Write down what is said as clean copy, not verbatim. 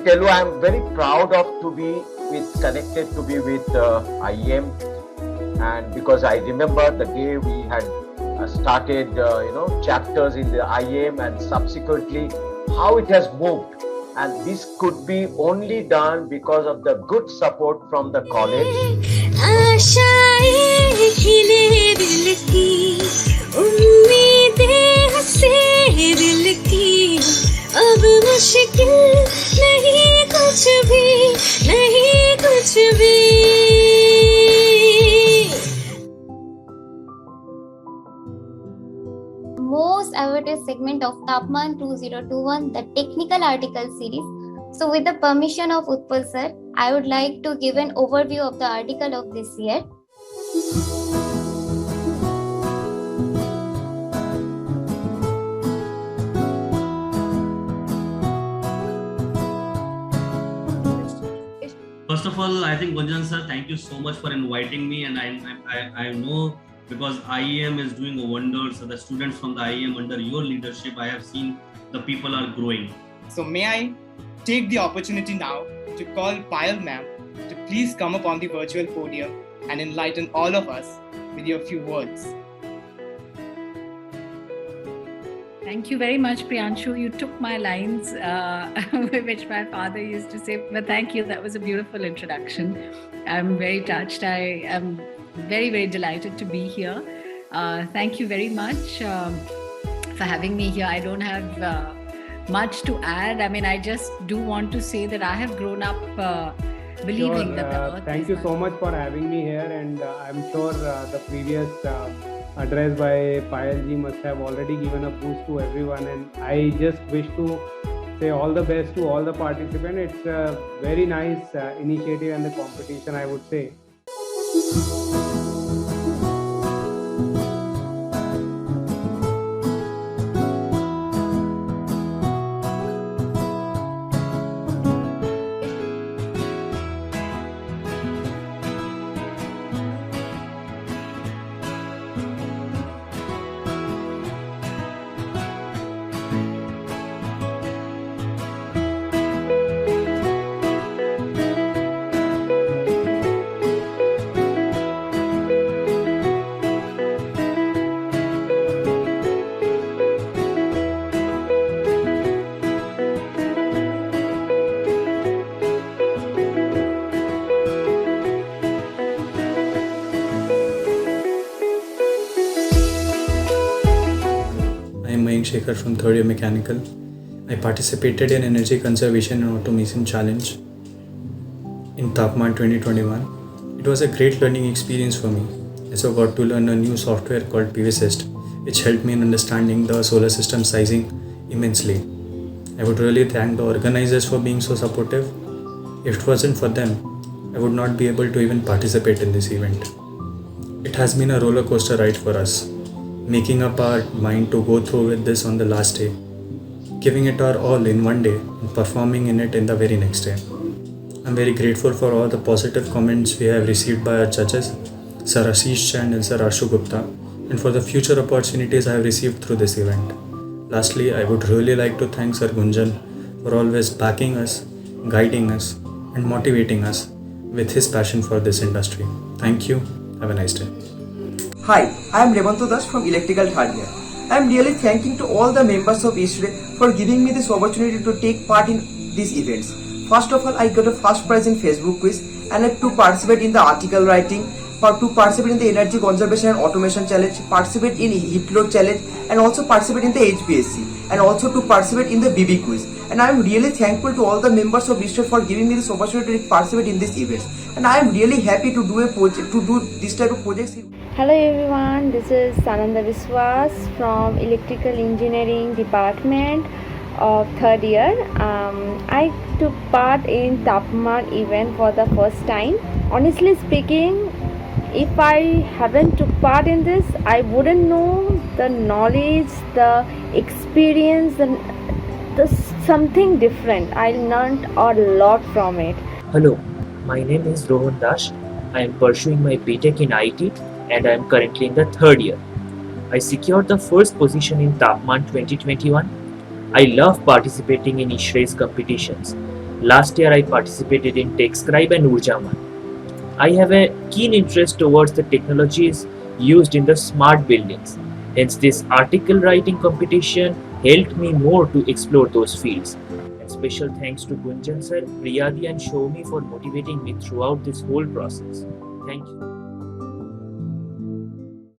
tell you, I am very proud of to be connected to be with IEM, and because I remember the day we had started, chapters in the IEM, and subsequently how it has moved, and this could be only done because of the good support from the college. अब मुश्किल नहीं कुछ भी most awaited segment of Taapman 2021, the technical article series. So with the permission of Utpal sir, I would like to give an overview of the article of this year. First of all, I think Gunjan sir, thank you so much for inviting me, and I know because IEM is doing wonders. So the students from the IEM under your leadership, I have seen the people are growing. So may I take the opportunity now to call Payal ma'am to please come up on the virtual podium and enlighten all of us with your few words. Thank you very much, Priyanshu. You took my lines, which my father used to say. But thank you. That was a beautiful introduction. I'm very touched. I am very, very delighted to be here. Thank you very much for having me here. I don't have much to add. I mean, I just do want to say that I have grown up believing that the earth. Thank you so much for having me here, and I'm sure the previous address by Payal ji must have already given a boost to everyone, and I just wish to say all the best to all the participants. It's a very nice initiative and the competition, I would say. Shekhar from third year mechanical. I participated in energy conservation and automation challenge in Taapman 2021. It was a great learning experience for me, as I got to learn a new software called PVSYST, which helped me in understanding the solar system sizing immensely. I would really thank the organizers for being so supportive. If it wasn't for them, I would not be able to even participate in this event. It has been a roller coaster ride for us, making up our mind to go through with this on the last day, giving it our all in one day and performing in it in the very next day. I'm very grateful for all the positive comments we have received by our judges, Sir Ashish Chand and Sir Arshu Gupta, and for the future opportunities I have received through this event. Lastly, I would really like to thank Sir Gunjan for always backing us, guiding us, and motivating us with his passion for this industry. Thank you. Have a nice day. Hi, I am Revanto Das from Electrical Third Year. I am really thanking to all the members of ISRE for giving me this opportunity to take part in these events. First of all, I got a first prize in Facebook quiz, and I had to participate in the article writing, to participate in the energy conservation and automation challenge, participate in heat load challenge, and also participate in the HPSC, and also to participate in the BB quiz. And I am really thankful to all the members of ISRE for giving me this opportunity to participate in these events. And I am really happy to do this type of projects. Hello everyone, this is Sananda Viswas from Electrical Engineering Department of third year. I took part in Taapman event for the first time. Honestly speaking, if I haven't took part in this, I wouldn't know the knowledge, the experience, and something different. I learned a lot from it. Hello, my name is Rohan Das. I am pursuing my BTech in IT and I am currently in the third year. I secured the first position in Taapman 2021. I love participating in ISRE's competitions. Last year I participated in TechScribe and Urjaman. I have a keen interest towards the technologies used in the smart buildings. Hence, this article writing competition helped me more to explore those fields. And special thanks to Gunjan sir, Priyadi and Shomi for motivating me throughout this whole process. Thank you.